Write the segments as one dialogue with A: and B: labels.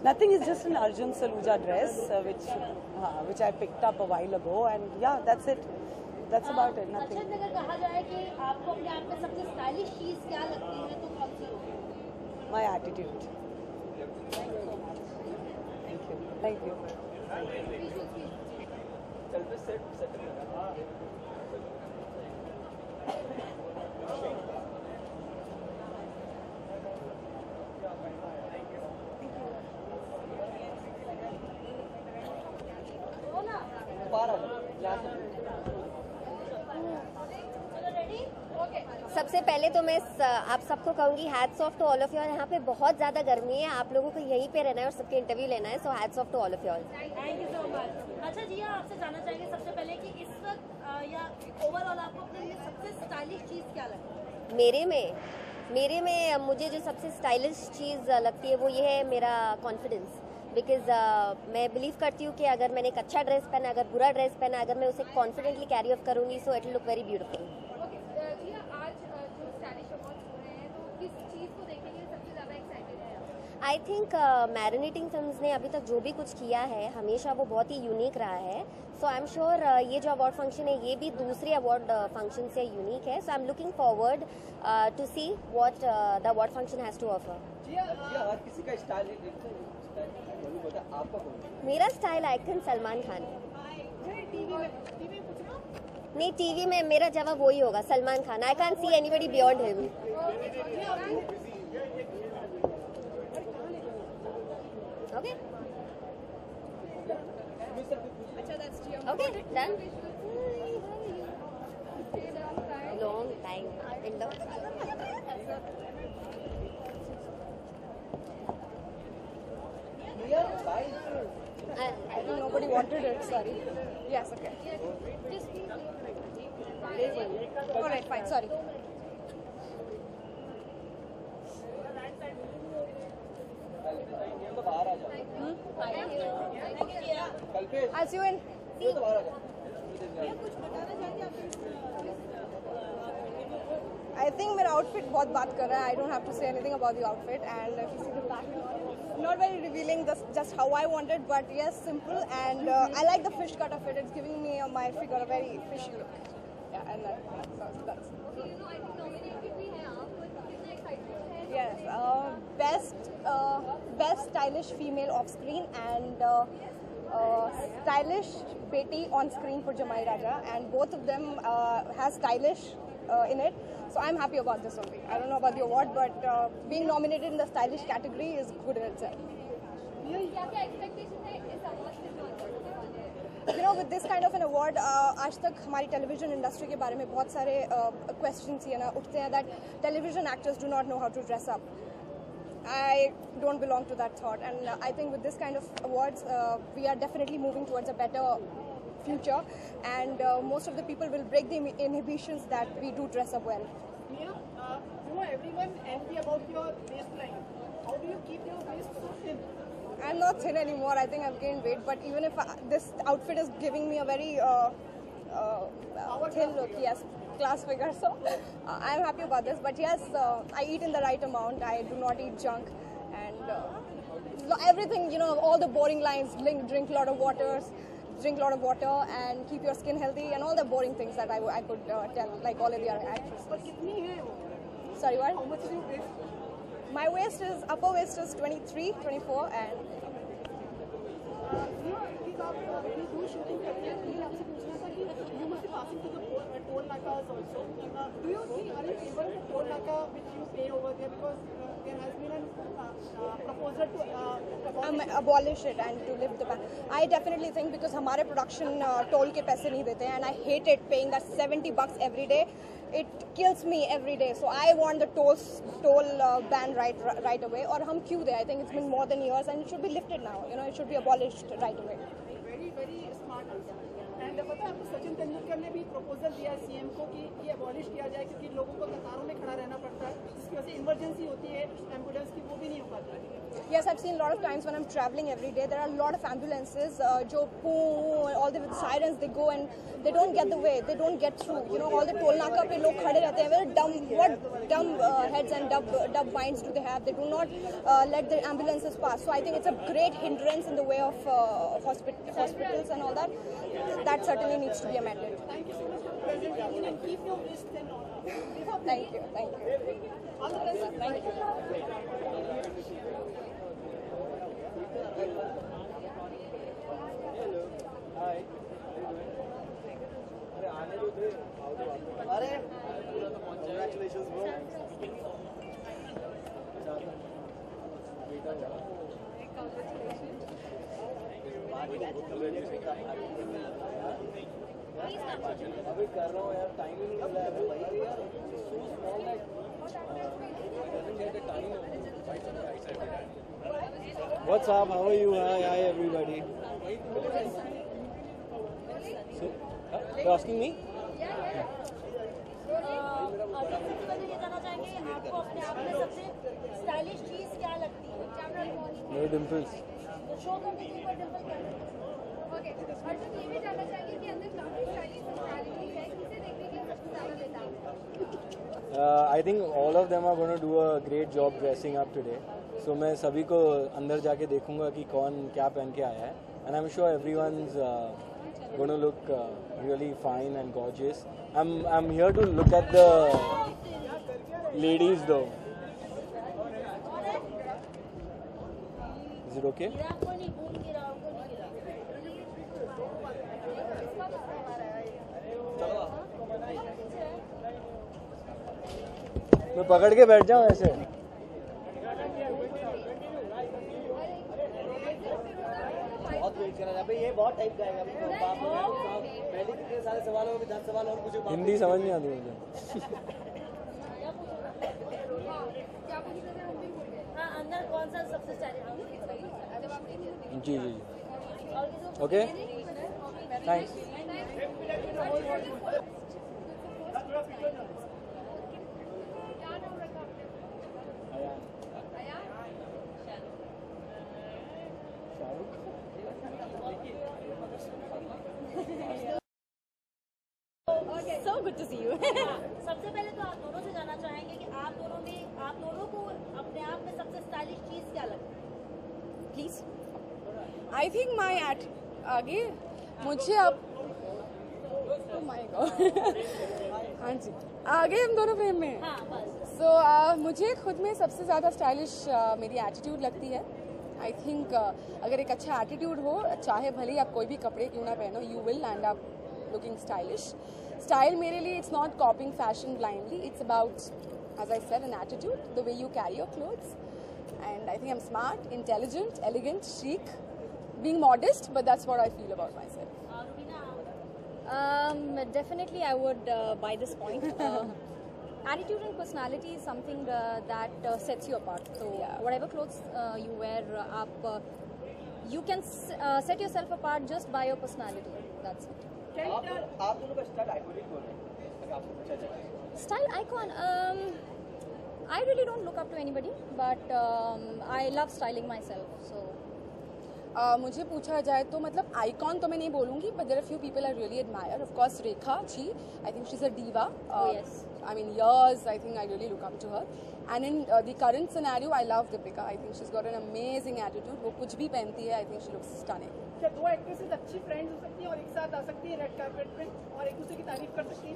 A: Nothing, is just an Arjun Saluja dress which I picked up a while ago, and yeah, that's it. That's about it. Nothing.
B: अच्छा, अगर कहा जाए कि आपको अपने आप में सबसे स्टाइलिश चीज क्या लगती है तो कौन सी होगी?
A: My attitude. Thank you.
C: सबसे पहले तो मैं आप सबको कहूंगी hats off to all of you. यहाँ पे बहुत ज़्यादा गर्मी है, आप लोगों को यहीं पे रहना है और सबके इंटरव्यू लेना है, so hats off to all of you all.
B: Thank you so much. अच्छा जी, आपसे जानना चाहेंगे सबसे पहले कि इस वक्त या ओवरऑल आपको अपने लिए सबसे स्टाइलिश चीज़ क्या लगती है?
C: मेरे में मुझे जो सबसे स्टाइलिश चीज़ लगती है वो ये है मेरा कॉन्फिडेंस। बिकॉज मैं बिलीव करती हूँ कि अगर मैंने एक अच्छा ड्रेस पहना, अगर बुरा ड्रेस पहना, अगर मैं उसे कॉन्फिडेंटली कैरी ऑफ करूँगी so it will look very beautiful. I think marinating films ने अभी तक जो भी कुछ किया है हमेशा वो बहुत ही यूनिक रहा है। सो आई एम श्योर ये जो अवार्ड फंक्शन है ये भी दूसरे अवार्ड फंक्शन से यूनिक है। So I am looking forward to see what the award function has to offer. मेरा स्टाइल आइकन सलमान खान है। नहीं, टीवी में मेरा जवाब वही होगा, Salman Khan. I can see anybody beyond him. Okay. Okay, done. Long time.
D: I think nobody wanted it, sorry. Yes, okay. Alright, fine, sorry. As you in. I think my outfit बहुत बात कर रहा है. I don't have to say anything about the outfit, and if you see the back, not very revealing just how I want it, but yes, simple, and I like the fish cut of it. It's giving me my figure a very fishy look. Yeah, and that's.
B: Okay, you know, I think nominated भी है आप, but कितना excited है?
D: Yes, best stylish female off screen and stylish beti on screen for Jamai Raja, and both of them has stylish in it. So I'm happy about this only. I don't know about the award, but being nominated in the stylish category is good in itself.
B: क्या expectation है इस award से?
D: You know, with this kind of an award, आज तक हमारी television industry के बारे में बहुत सारे questions ये ना उठते हैं that television actors do not know how to dress up. I don't belong to that thought, and I think with this kind of awards, we are definitely moving towards a better future, and most of the people will break the inhibitions that we do dress up well.
E: Mia, you know, everyone envy about your waistline. How do you keep your waist so thin?
D: I'm not thin anymore. I think I've gained weight, but even if this outfit is giving me a very thin look, yes, class figure. So I'm happy about this. But yes, I eat in the right amount. I do not eat junk, and everything. You know, all the boring lines: drink a lot of water, and keep your skin healthy, and all the boring things that I could tell, like all of the other actresses.
E: But kitni hai wo?
D: Sorry, what?
E: How much is your waist?
D: My waist is, upper waist is 23, 24, and
E: when you do shooting करते हैं, मुझे आपसे पूछना था कि you must be passing to the toll nakas also. Do you think are you able to toll naka which you pay over there, because there has been a proposal to
D: abolish it and to lift the ban? I definitely think, because हमारे production toll के पैसे नहीं देते हैं, and I hate it paying that $70 every day. It kills me every day. So I want the toll ban right away. और हम क्यों दे? I think it's been more than years, and it should be lifted now. You know, it should be abolished right away.
E: very smart answer. And पता है आपको सचिन तेंदुलकर ने भी proposal दिया है सीएम को कि ये अबॉलिश किया जाए, क्योंकि लोगों को कतारों में खड़ा रहना पड़ता है, जिसकी वजह से इमरजेंसी होती है एम्बुलेंस की, वो भी नहीं हो पाती है।
D: Yes, I've seen a lot of times when I'm traveling every day, there are a lot of ambulances, jo poo, all the sirens, they go and they don't get the way, they don't get through. You know, all the toll naka pe log khade rehte hain. Very dumb, what dumb heads and dumb minds do they have? They do not let the ambulances pass. So I think it's a great hindrance in the way of hospitals and all that. That certainly needs to be amended.
E: Thank you so much for presenting and keep your wrist and all.
D: Thank you, thank you.
E: All the best.
D: Thank you.
F: हाय अरे आने दो थे अरे congratulations bro अभी कर रहा हूँ यार, टाइम ही नहीं मिल रहा है भाई यार, so small that What's up? How are you? Hi everybody. So, you're asking me?
B: ये जानना चाहेंगे आपको अपने आप में सबसे स्टाइलिश चीज क्या लगती है?
F: मेरे dimples.
B: तो शो कर दीजिए पर डिंपल क्या लगती है?
G: ओके, और तो ये भी जानना चाहेंगे कि अंदर काफी स्टाइलिश पर्सनालिटी है, किसे देखने के सबसे ज्यादा लेता है?
F: I think all of them are going to do a great job dressing up today. So मैं सभी को अंदर जाके देखूंगा कि कौन क्या पहन के आया है. And I'm sure everyone's going to look really fine and gorgeous. I'm here to look at the ladies though. Is it okay?
B: गिरा को नहीं, भूल गिरा को नहीं गिरा।
F: मैं पकड़ के बैठ जाऊं ऐसे?
H: बहुत वेट करा भाई, ये बहुत टाइप का है पहले कितने सारे सवालों में 10 सवाल और मुझे
F: हिंदी समझ नहीं आती मुझे.
B: हाँ, अंदर कौन सा सबसे स्टाइलिश?
F: जी जी okay thanks.
B: So good to see you. सबसे पहले तो आप दोनों से जानना चाहेंगे कि आप दोनों को अपने आप में सबसे स्टाइलिश चीज क्या लगती है?
A: Please.
I: I think my आगे मुझे अब oh my God. हाँ जी, आगे हम दोनों फ्रेम में.
B: हाँ बस.
I: So मुझे खुद में सबसे ज़्यादा स्टाइलिश मेरी एटीट्यूड लगती है. आई थिंक अगर एक अच्छा एटीट्यूड हो, चाहे भले ही आप कोई भी कपड़े क्यों ना पहनो, you will end up looking stylish. Style मेरे लिए it's not copying fashion blindly, it's about, as I said, an attitude, the way you carry your clothes. And I think I'm smart, intelligent, elegant, chic, being modest, but that's what I feel about myself.
G: Definitely I would buy this point. Attitude and personality is something that sets you apart. So whatever clothes you wear, you can set yourself apart just by your personality. That's it.
H: आप दोनों का style iconic कौन है? अगर आपको पूछा जाए
G: Style icon. I really don't look up to anybody, but I love styling myself. So
I: मुझे पूछा जाए तो मतलब आइकॉन तो मैं नहीं बोलूँगी, but there are few people I really admire. Of course, Rekha ji, I think she's a diva.
G: Yes.
I: I mean, years, I think I really look up to her. And in the current scenario, I love Deepika. I think she's got an amazing attitude. वो कुछ भी पहनती है, I think she looks stunning.
E: क्या दो actresses अच्छी friends हो सकती हैं और एक साथ आ सकती है रेड कार्पेट पे और एक दूसरे की तारीफ कर सकती हैं?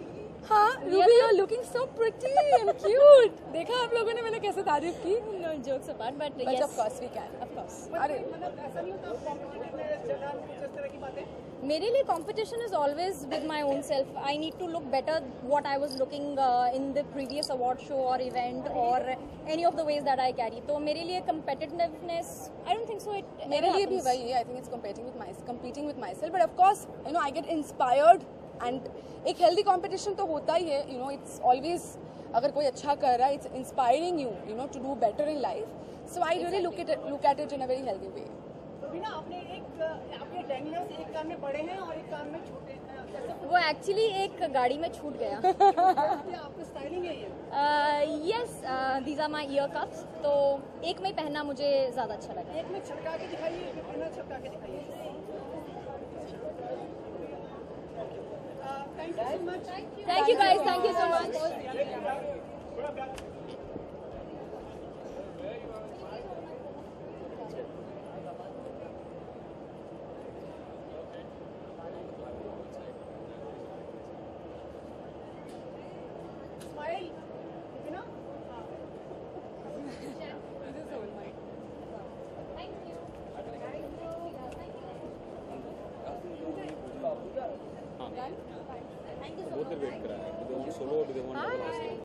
I: हाँ, Ruby, you're looking so pretty and cute. देखा आप लोगों ने मैंने कैसे तारीफ की?
G: no jokes apart, but
I: But
G: yes,
I: of course we can.
G: of course.
I: अरे
E: मतलब ऐसा नहीं होता कॉम्पिटिटिव में जलन कुछ इस तरह की बातें?
G: मेरे लिए competition is always with my own self. I need to look better what I was looking in the previous award show or event or any of the ways that I carry. तो मेरे लिए competitiveness, I don't think so. It
I: मेरे लिए भी वही है. I think it's competing with myself. But of course, you know, I get inspired and एक healthy competition तो होता ही है. You know, it's always अगर कोई अच्छा कर रहा है, it's inspiring you, you know, to do better in life. So I really look at it in a very healthy way.
E: तो बिना आपने एक आपके डैंगलर्स एक कान में बड़े हैं और एक कान में छोटे
G: वो एक्चुअली एक गाड़ी में छूट गया।
E: आपकी स्टाइलिंग है ये?
G: Yes, these are my ear cups. तो एक में पहनना मुझे ज़्यादा अच्छा लगा।
E: एक में छटका के दिखाइए, बिना छटका के दिखाइए। Thank you so much.
G: Thank you guys, thank you so much.